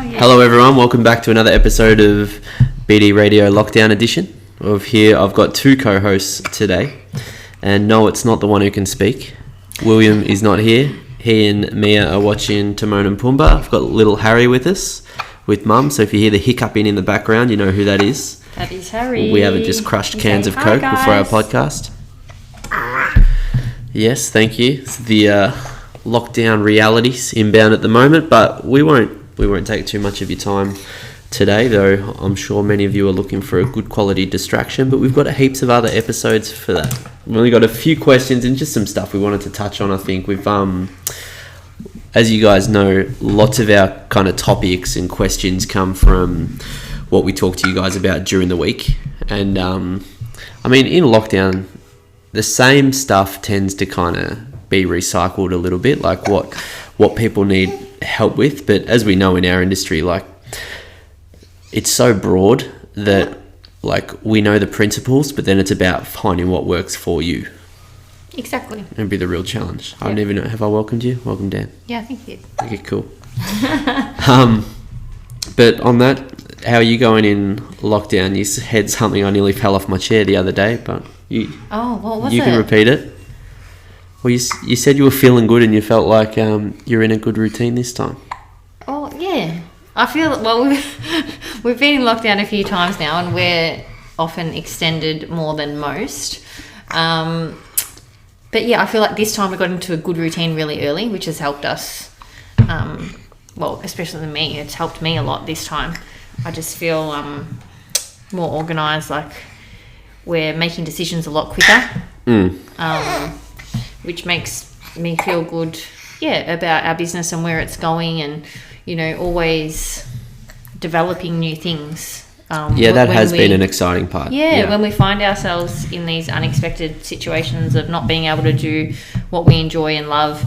Hello everyone, welcome back to another episode of BD Radio Lockdown Edition. I've got two co-hosts today, and no, it's not the one who can speak. William is not here. He and Mia are watching Timon and Pumbaa. I've got little Harry with us, with Mum, so if you hear the hiccuping in the background, you know who that is. That is Harry. We haven't just crushed cans of Coke before our podcast. Yes, thank you. It's the lockdown realities inbound at the moment, but we won't take too much of your time today, though I'm sure many of you are looking for a good quality distraction, but we've got heaps of other episodes for that. We've only got a few questions and just some stuff we wanted to touch on. I think we've as you guys know, lots of our kind of topics and questions come from what we talk to you guys about during the week. And I mean, in lockdown, the same stuff tends to kind of be recycled a little bit, like what people need help with. But as we know in our industry, like, it's so broad that, like, we know the principles, but then it's about finding what works for you. Exactly. It'd be the real challenge. Yeah. I don't even know. Have I welcomed you? Welcome, Dan. Yeah, thank you. Okay, cool. But on that, how are you going in lockdown? You said something, I nearly fell off my chair the other day, but what was it? You can repeat it. Well, you said you were feeling good and you felt like you're in a good routine this time. Oh, yeah. I feel, well, we've been in lockdown a few times now, and we're often extended more than most. But yeah, I feel like this time we got into a good routine really early, which has helped us. Well, especially me, it's helped me a lot this time. I just feel more organised, like we're making decisions a lot quicker, which makes me feel good, about our business and where it's going, and, you know, always developing new things. That has been an exciting part. Yeah, when we find ourselves in these unexpected situations of not being able to do what we enjoy and love,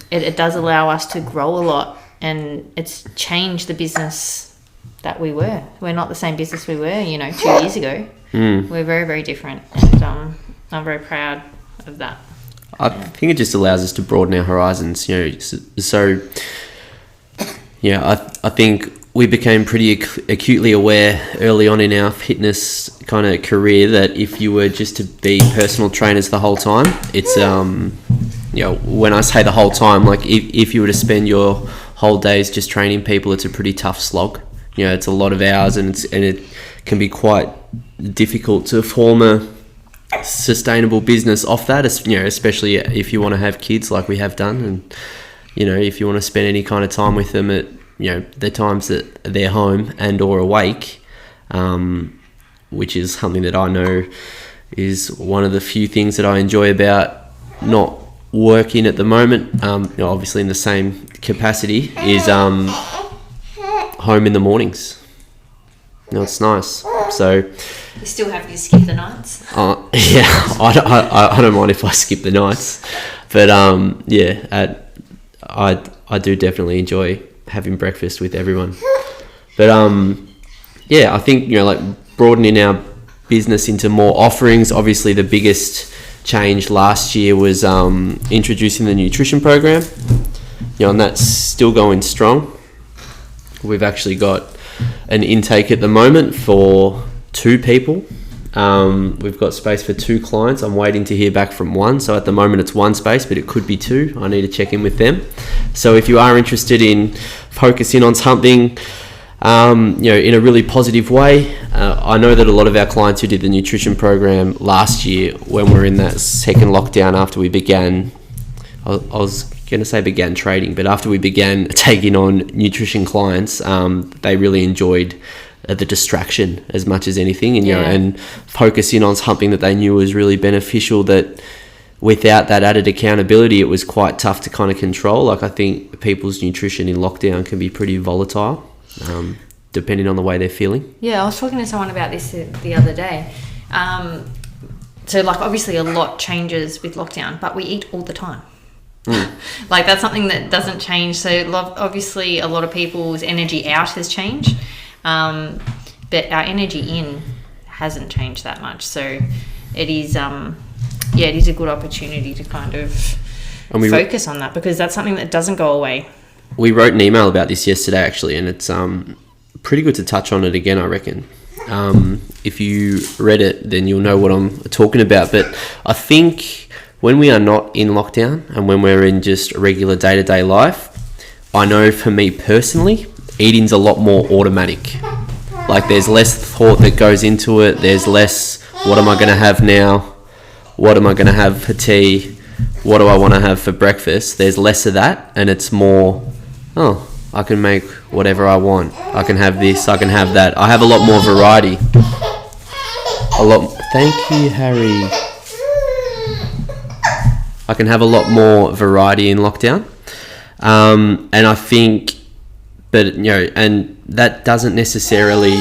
it does allow us to grow a lot, and it's changed the business that we were. We're not the same business we were, 2 years ago. We're very, very different, and I'm very proud of that. I think it just allows us to broaden our horizons, I think we became pretty acutely aware early on in our fitness kind of career that if you were just to be personal trainers the whole time, it's, when I say the whole time, like if you were to spend your whole days just training people, it's a pretty tough slog. It's a lot of hours, and it can be quite difficult to form a sustainable business off that, especially if you want to have kids like we have done, and, if you want to spend any kind of time with them at, the times that they're home and or awake, which is something that I know is one of the few things that I enjoy about not working at the moment, obviously in the same capacity, is home in the mornings. It's nice. So You still have to skip the nights? I don't mind if I skip the nights, but I do definitely enjoy having breakfast with everyone. But I think, like, broadening our business into more offerings. Obviously the biggest change last year was introducing the nutrition program, and that's still going strong. We've actually got an intake at the moment for 2 people. We've got space for 2 clients. I'm waiting to hear back from 1. So at the moment it's 1 space, but it could be 2. I need to check in with them. So if you are interested in focusing on something, in a really positive way, I know that a lot of our clients who did the nutrition program last year, when we were in that second lockdown after we began, I was going to say began trading, but after we began taking on nutrition clients, they really enjoyed the distraction as much as anything, and and focusing on something that they knew was really beneficial, that without that added accountability, it was quite tough to kind of control. Like, I think people's nutrition in lockdown can be pretty volatile, depending on the way they're feeling. Yeah, I was talking to someone about this the other day. So, like, obviously a lot changes with lockdown, but we eat all the time. Like, that's something that doesn't change. So obviously a lot of people's energy out has changed, but our energy in hasn't changed that much. So it is it is a good opportunity to kind of focus on that, because that's something that doesn't go away. we wrote an email about this yesterday, actually, and it's pretty good to touch on it again, I reckon. If you read it, then you'll know what I'm talking about. But I think when we are not in lockdown and when we're in just regular day-to-day life, I know for me personally, eating's a lot more automatic. Like, there's less thought that goes into it. There's less, what am I going to have now? What am I going to have for tea? What do I want to have for breakfast? There's less of that, and it's more, I can make whatever I want. I can have this, I can have that. I have a lot more variety. Thank you, Harry. I can have a lot more variety in lockdown. And I think, but, you know, and that doesn't necessarily,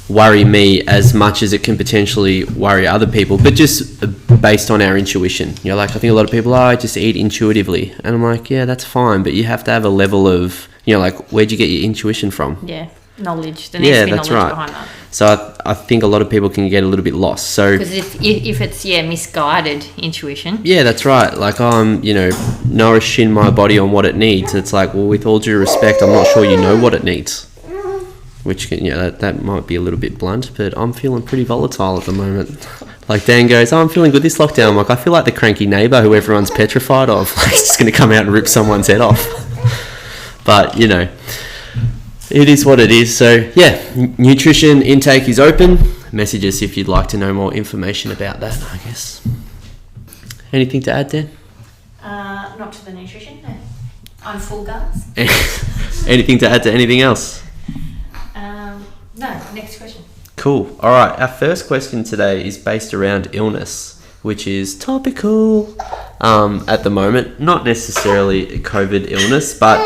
worry me as much as it can potentially worry other people, but just based on our intuition. You know, like, I think a lot of people, I just eat intuitively. And I'm like, yeah, that's fine, but you have to have a level of, you know, like, where'd you get your intuition from? Yeah, knowledge. There needs to be knowledge behind that. So I think a lot of people can get a little bit lost. So because if it's misguided intuition. Yeah, that's right. Like, I'm, you know, nourishing my body on what it needs. It's like, well, with all due respect, I'm not sure you know what it needs. Which can, that might be a little bit blunt, but I'm feeling pretty volatile at the moment. Like, Dan goes, I'm feeling good this lockdown. I'm like, I feel like the cranky neighbour who everyone's petrified of. Like, he's just going to come out and rip someone's head off. But, you know, it is what it is. So, yeah, nutrition intake is open. Message us if you'd like to know more information about that, I guess. Anything to add, Dan? Not to the nutrition, no. I'm full, guys. Anything to add to anything else? No, next question. Cool. All right. Our first question today is based around illness, which is topical at the moment. Not necessarily a COVID illness, but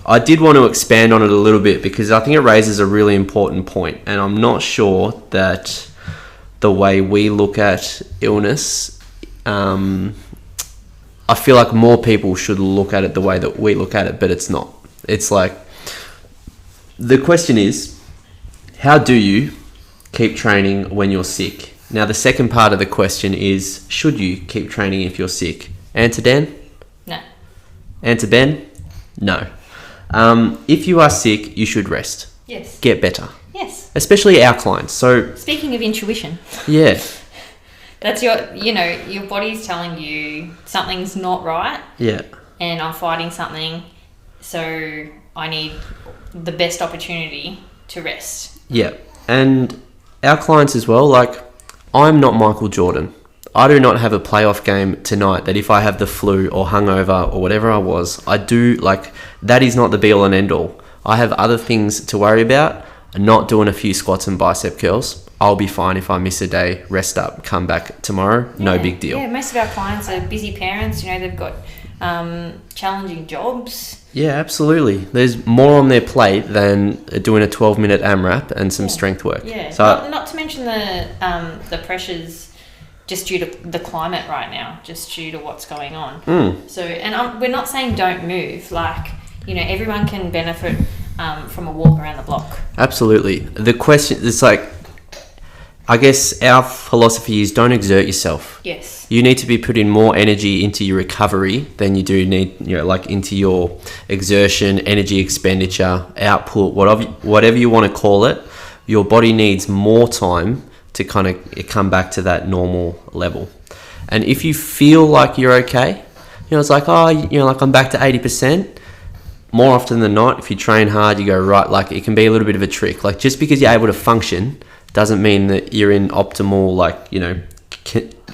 I did want to expand on it a little bit because I think it raises a really important point. And I'm not sure that the way we look at illness, I feel like more people should look at it the way that we look at it, but it's not. It's like, the question is, how do you keep training when you're sick? Now, the second part of the question is, should you keep training if you're sick? Answer, Dan? No. Answer, Ben? No. If you are sick, you should rest. Yes. Get better. Yes. Especially our clients. So, speaking of intuition. Yeah. That's your body's telling you something's not right. Yeah. And I'm fighting something, so I need the best opportunity to rest. Yeah. And our clients as well, like, I'm not Michael Jordan. I do not have a playoff game tonight that if I have the flu or hungover or whatever I was, I do, like, that is not the be all and end all. I have other things to worry about. Not doing a few squats and bicep curls. I'll be fine if I miss a day, rest up, come back tomorrow. No big deal. Yeah, most of our clients are busy parents. You know, they've got challenging jobs. Yeah, absolutely. There's more on their plate than doing a 12-minute AMRAP and some strength work. Yeah, so not to mention the pressures just due to the climate right now, just due to what's going on. So, and we're not saying don't move. Like, you know, everyone can benefit from a walk around the block. Absolutely. The question is, like, I guess our philosophy is don't exert yourself. Yes. You need to be putting more energy into your recovery than you do need, you know, like, into your exertion, energy expenditure, output, whatever you want to call it. Your body needs more time to kind of come back to that normal level. And if you feel like you're okay, you know, it's like, like, I'm back to 80%. More often than not, if you train hard, you go right. Like, it can be a little bit of a trick. Like, just because you're able to function doesn't mean that you're in optimal, like, you know,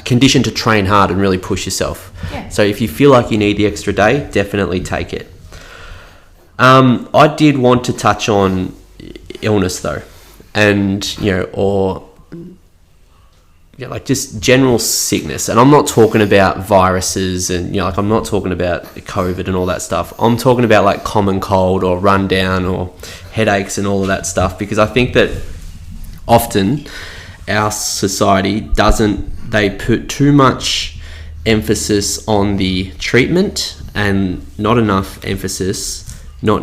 condition to train hard and really push yourself. Yeah. So if you feel like you need the extra day, definitely take it. I did want to touch on illness though, and, you know, or, yeah, like, just general sickness. And I'm not talking about viruses and, you know, like, I'm not talking about COVID and all that stuff. I'm talking about, like, common cold or rundown or headaches and all of that stuff, because I think that often our society they put too much emphasis on the treatment and not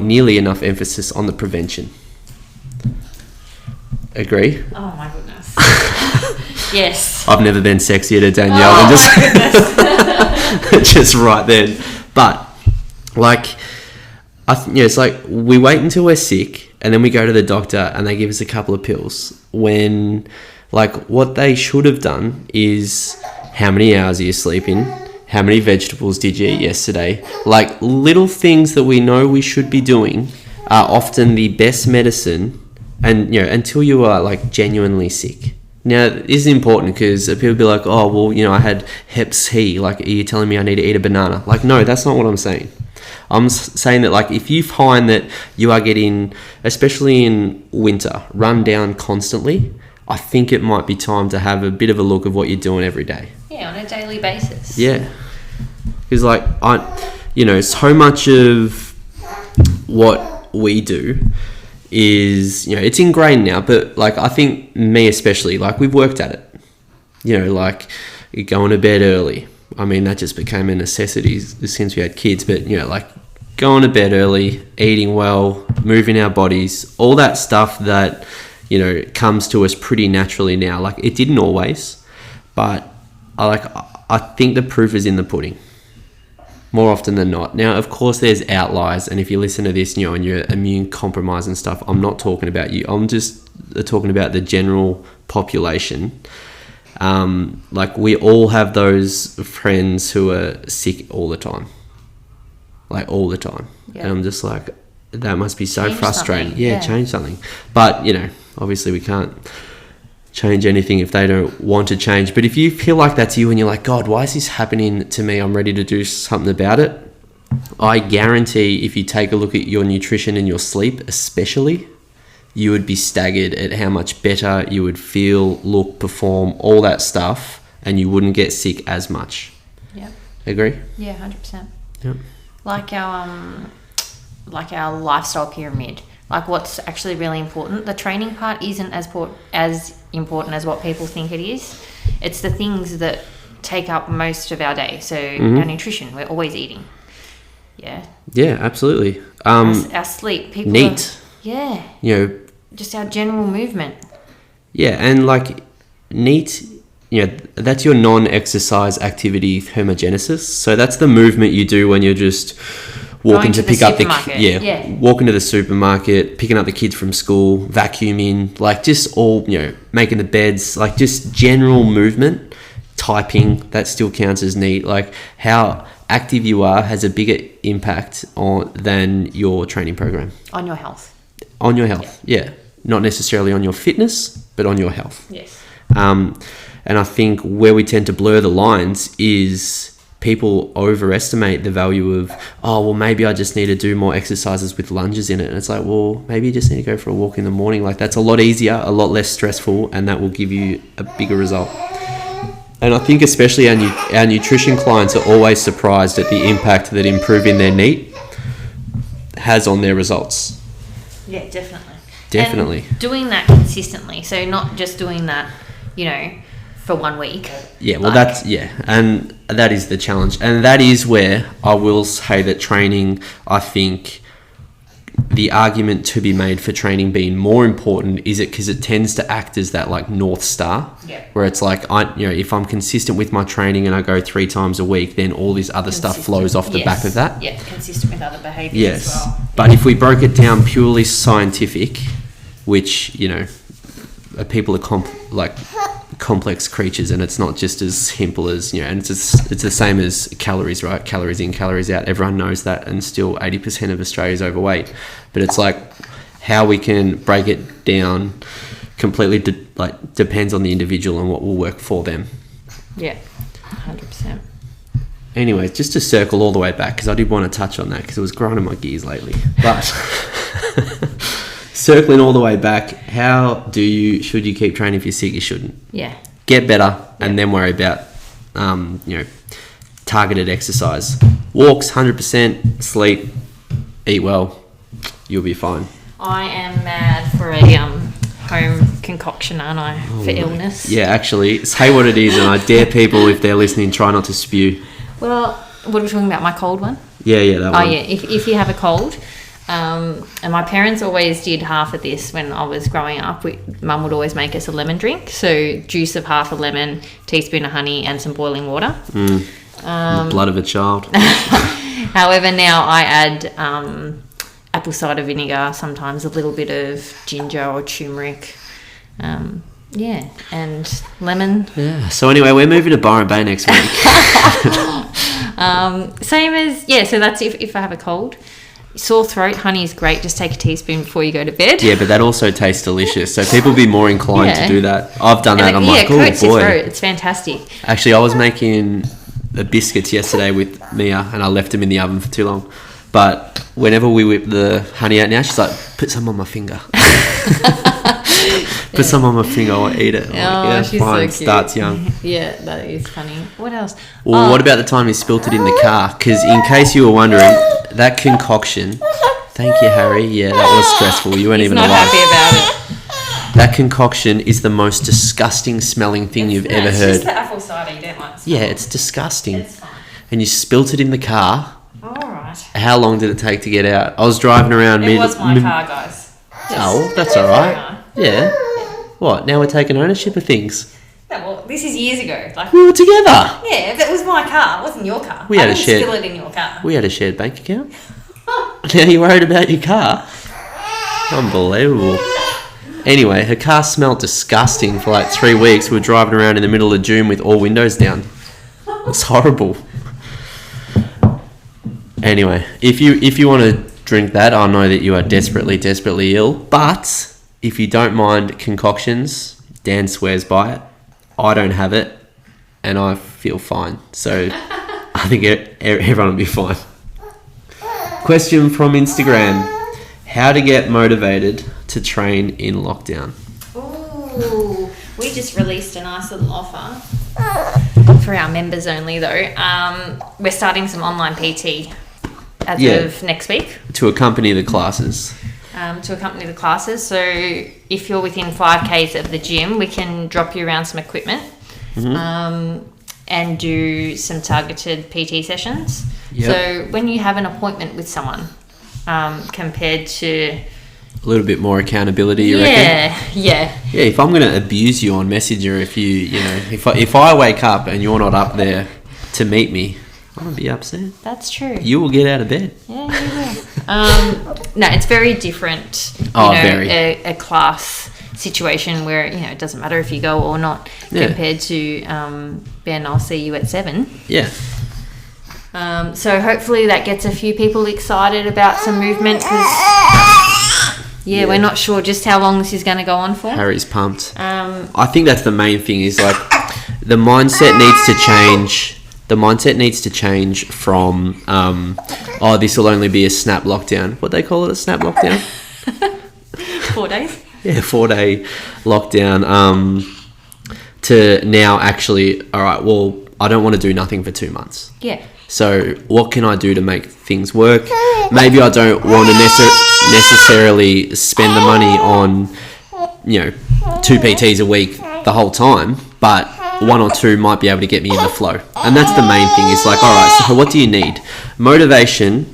nearly enough emphasis on the prevention. Agree? Oh my goodness. Yes. I've never been sexier to Danielle than just right then. But like, it's like we wait until we're sick and then we go to the doctor and they give us a couple of pills, when like what they should have done is, how many hours are you sleeping? How many vegetables did you eat yesterday? Like, little things that we know we should be doing are often the best medicine, and until you are like genuinely sick. Now, this is important because people be like, oh, well, I had Hep C. Like, are you telling me I need to eat a banana? Like, no, that's not what I'm saying. I'm saying that, like, if you find that you are getting, especially in winter, run down constantly, I think it might be time to have a bit of a look of what you're doing every day. Yeah, on a daily basis. Yeah. Because, like, so much of what we do is, it's ingrained now, but like, I think me especially, like, we've worked at it, like going to bed early. I mean, that just became a necessity since we had kids, but like going to bed early, eating well, moving our bodies, all that stuff that, comes to us pretty naturally now. Like, it didn't always, but I think the proof is in the pudding. More often than not. Now, of course, there's outliers, and if you listen to this, and you're immune compromised and stuff, I'm not talking about you. I'm just talking about the general population. Like, we all have those friends who are sick all the time. Like, all the time. Yeah. And I'm just like, that must be so frustrating. Yeah, change something. But, obviously we can't change anything if they don't want to change. But if you feel like that's you and you're like, God, why is this happening to me? I'm ready to do something about it. I guarantee if you take a look at your nutrition and your sleep especially, you would be staggered at how much better you would feel, look, perform, all that stuff, and you wouldn't get sick as much. Yeah. Agree? Yeah, 100%. Yep. Like our lifestyle pyramid. Like, what's actually really important, the training part isn't as important as what people think it is. It's the things that take up most of our day. So our nutrition, we're always eating. Yeah. Yeah, absolutely. Our sleep, people. Neat. Yeah. Just our general movement. Yeah, and like neat, that's your non-exercise activity thermogenesis. So that's the movement you do when you're just walking to pick up walking to the supermarket, picking up the kids from school, vacuuming, like just all, making the beds, like just general movement. Typing, that still counts as neat. Like, how active you are has a bigger impact than your training program. On your health. Yeah. Not necessarily on your fitness, but on your health. Yes. And I think where we tend to blur the lines is people overestimate the value of, oh, well, maybe I just need to do more exercises with lunges in it. And it's like, well, maybe you just need to go for a walk in the morning. Like, that's a lot easier, a lot less stressful, and that will give you a bigger result. And I think especially our nutrition clients are always surprised at the impact that improving their NEAT has on their results. Yeah, definitely. And doing that consistently. So not just doing that, for 1 week. Yeah, well, and that is the challenge. And that is where I will say that training, I think the argument to be made for training being more important is because it tends to act as that like North Star, where it's like, if I'm consistent with my training and I go 3 times a week, then all this other stuff flows off the back of that. Yeah, consistent with other behaviours as well. But if we broke it down purely scientific, which, people are complex creatures, and it's not just as simple as, and it's the same as calories, right? Calories in, calories out. Everyone knows that, and still 80% of Australia is overweight. But it's like how we can break it down completely depends on the individual and what will work for them. Yeah, 100%. Anyway, just to circle all the way back, because I did want to touch on that because it was grinding my gears lately. But circling all the way back, should you keep training if you're sick? You shouldn't. Yeah. Get better and then worry about, targeted exercise. Walks, 100%, sleep, eat well, you'll be fine. I am mad for a home concoction, aren't I, for illness? Yeah, actually, say what it is, and I dare people, if they're listening, try not to spew. Well, what are we talking about, my cold one? Yeah, that one. Oh, yeah, if you have a cold, And my parents always did half of this when I was growing up. Mum would always make us a lemon drink. So juice of half a lemon, teaspoon of honey and some boiling water. The blood of a child. However, now I add apple cider vinegar, sometimes a little bit of ginger or turmeric. Yeah, and lemon. Yeah. So anyway, we're moving to Byron Bay next week. Same as, so that's if I have a cold. Sore throat, honey is great. Just take a teaspoon before you go to bed. Yeah, but that also tastes delicious. So people be more inclined to do that. I've done that. And I'm like, oh coats your boy. throat. It's fantastic. Actually, I was making biscuits yesterday with Mia and I left them in the oven for too long. But whenever we whip the honey out now, she's like, put some on my finger. Put some on my finger, I'll eat it. Like, she's fine. so cute. Starts young. Yeah, that is funny. What else? Well, what about the time you spilt it in the car? Because in case you were wondering, that concoction... Thank you, Harry. Yeah, that was stressful. You weren't even alive. He's not happy about it. That concoction is the most disgusting smelling thing you've ever heard. It's just the apple cider you don't like. Yeah, it's disgusting. It's fine. And you spilt it in the car. All right. How long did it take to get out? I was driving around... It was my car, guys. Oh, that's all right. Yeah. What? Now we're taking ownership of things. Yeah, well, this is years ago. Like, We were together. yeah, that was my car. It wasn't your car. We had I a didn't shared- spill it in your car. We had a shared bank account. Now you're worried about your car? Unbelievable. Anyway, her car smelled disgusting for like 3 weeks. We were driving around in the middle of June with all windows down. It's horrible. Anyway, if you want to drink that, I know that you are desperately, desperately ill. But if you don't mind concoctions, Dan swears by it. I don't have it, and I feel fine. So I think everyone will be fine. Question from Instagram: how to get motivated to train in lockdown? Ooh, we just released a nice little offer for our members only, though. We're starting some online PT as of next week. To accompany the classes. So if you're within 5Ks of the gym, we can drop you around some equipment and do some targeted PT sessions. Yep. So when you have an appointment with someone, compared to... A little bit more accountability, you reckon? Yeah. Yeah, if I'm going to abuse you on Messenger, if I wake up and you're not up there to meet me, I'm going to be upset. That's true. You will get out of bed. Yeah, you will. No, it's very different. Very. A class situation where, it doesn't matter if you go or not, compared to, Ben, I'll see you at 7. Yeah. So hopefully that gets a few people excited about some movement, because we're not sure just how long this is going to go on for. Harry's pumped. I think that's the main thing, is like the mindset needs to change. The mindset needs to change from, this will only be a snap lockdown. What they call it, a snap lockdown? 4 days? Yeah, 4-day lockdown. To now actually, all right, well, I don't want to do nothing for 2 months. Yeah. So what can I do to make things work? Maybe I don't want to necessarily spend the money on, 2 PTs a week the whole time, but 1 or 2 might be able to get me in the flow. And that's the main thing. It's like, all right, so what do you need? Motivation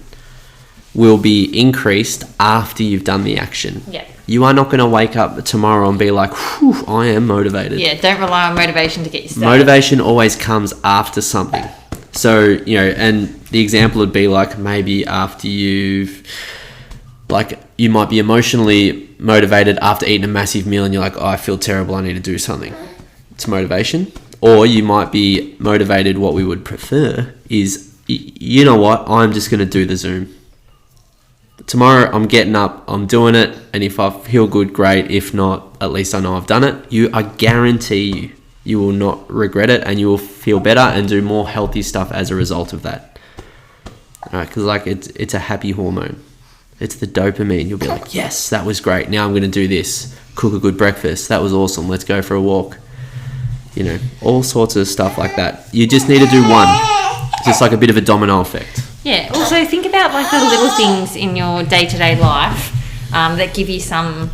will be increased after you've done the action. Yeah. You are not going to wake up tomorrow and be like, whew, I am motivated. Yeah, don't rely on motivation to get you started. Motivation always comes after something. So, and the example would be like, maybe after you might be emotionally motivated after eating a massive meal and you're like, oh, I feel terrible, I need to do something. It's motivation. Or you might be motivated, what we would prefer is, you know what, I'm just going to do the Zoom. Tomorrow I'm getting up, I'm doing it, and if I feel good, great. If not, at least I know I've done it. I guarantee you will not regret it, and you will feel better and do more healthy stuff as a result of that. Alright, because it's a happy hormone. It's the dopamine. You'll be like, yes, that was great. Now I'm going to do this. Cook a good breakfast. That was awesome. Let's go for a walk. All sorts of stuff like that. You just need to do one. It's just like a bit of a domino effect. Yeah. Also, think about like the little things in your day-to-day life that give you some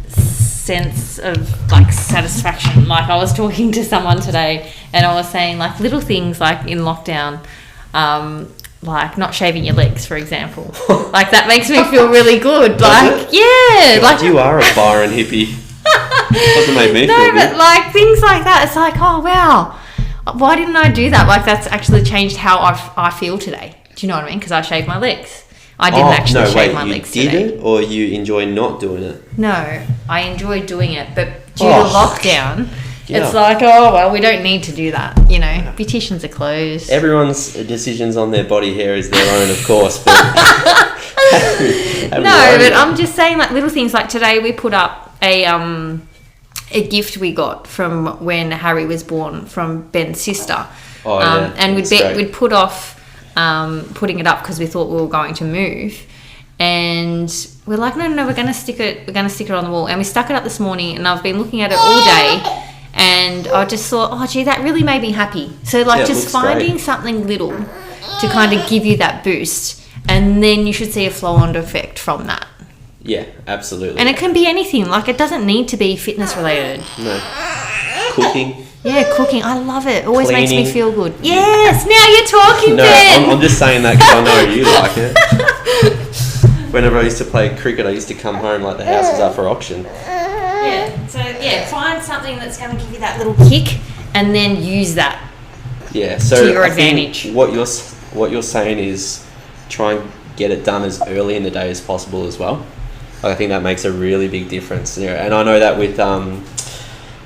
sense of like satisfaction. Like I was talking to someone today, and I was saying like little things like in lockdown, like not shaving your legs, for example. Like that makes me feel really good. Like, yeah, God, like you are a Byron hippie. Doesn't make me feel no, good. but like things like that. It's like, oh wow, why didn't I do that? Like that's actually changed how I feel today. Do you know what I mean? Because I shaved my legs. I didn't actually shave my legs today. You did it, or you enjoy not doing it? No, I enjoy doing it, but due to lockdown, Yeah. it's like, oh well, we don't need to do that. You know, beauticians are closed. Everyone's decisions on their body hair is their own, of course. But but I'm just saying, like little things. Like today, we put up a gift we got from when Harry was born from Ben's sister. Oh, yeah. And That's we'd put off putting it up because we thought we were going to move, and we're like, no, we're going to stick it on the wall. And we stuck it up this morning, and I've been looking at it all day. And I just thought, oh, gee, that really made me happy. So, like, just finding something little to kind of give you that boost, and then you should see a flow-on effect from that. Yeah, absolutely. And it can be anything. Like, it doesn't need to be fitness-related. No. Cooking. Yeah, cooking. I love it. Always Cleaning. makes me feel good. Yes, now you're talking, Ben. No, I'm just saying that because I know you like it. Whenever I used to play cricket, I used to come home like the house was up for auction. Yeah, so find something that's going to give you that little kick, and then use that. Yeah, so to your I think advantage. what you're saying is try and get it done as early in the day as possible as well. Like, I think that makes a really big difference. Yeah, and I know that with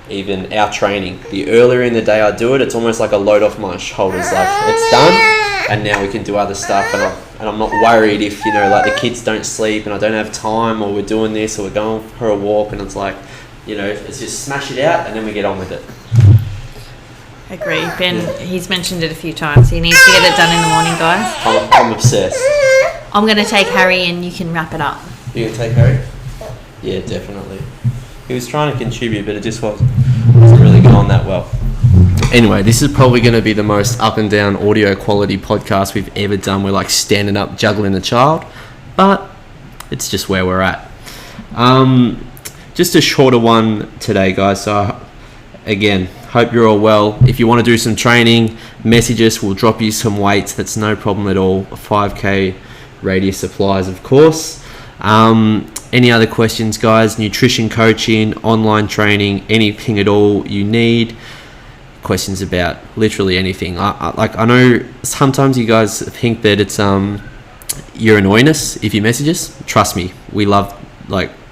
even our training, the earlier in the day I do it, it's almost like a load off my shoulders. Like, it's done, and now we can do other stuff, and I'm not worried if, you know, like the kids don't sleep and I don't have time, or we're doing this, or we're going for a walk, and it's like, you know, it's just smash it out and then we get on with it. Agree. Ben, he's mentioned it a few times. He needs to get it done in the morning, guys. I'm obsessed. I'm going to take Harry and you can wrap it up. You gonna take Harry? Yeah, definitely. He was trying to contribute, but it just wasn't really going that well. Anyway, this is probably going to be the most up and down audio quality podcast we've ever done. We're like standing up, juggling a child, but it's just where we're at. Just a shorter one today, guys. So again, hope you're all well. If you want to do some training, message us. We'll drop you some weights. That's no problem at all. 5K radius supplies, of course. Any other questions, guys? Nutrition coaching, online training, anything at all you need. Questions about literally anything. I know sometimes you guys think that it's you're annoying us if you message us. Trust me, we love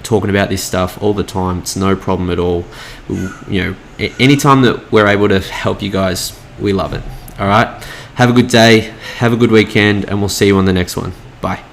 talking about this stuff all the time. It's no problem at all. You know, anytime that we're able to help you guys, we love it. All right, have a good day, have a good weekend, and we'll see you on the next one. Bye.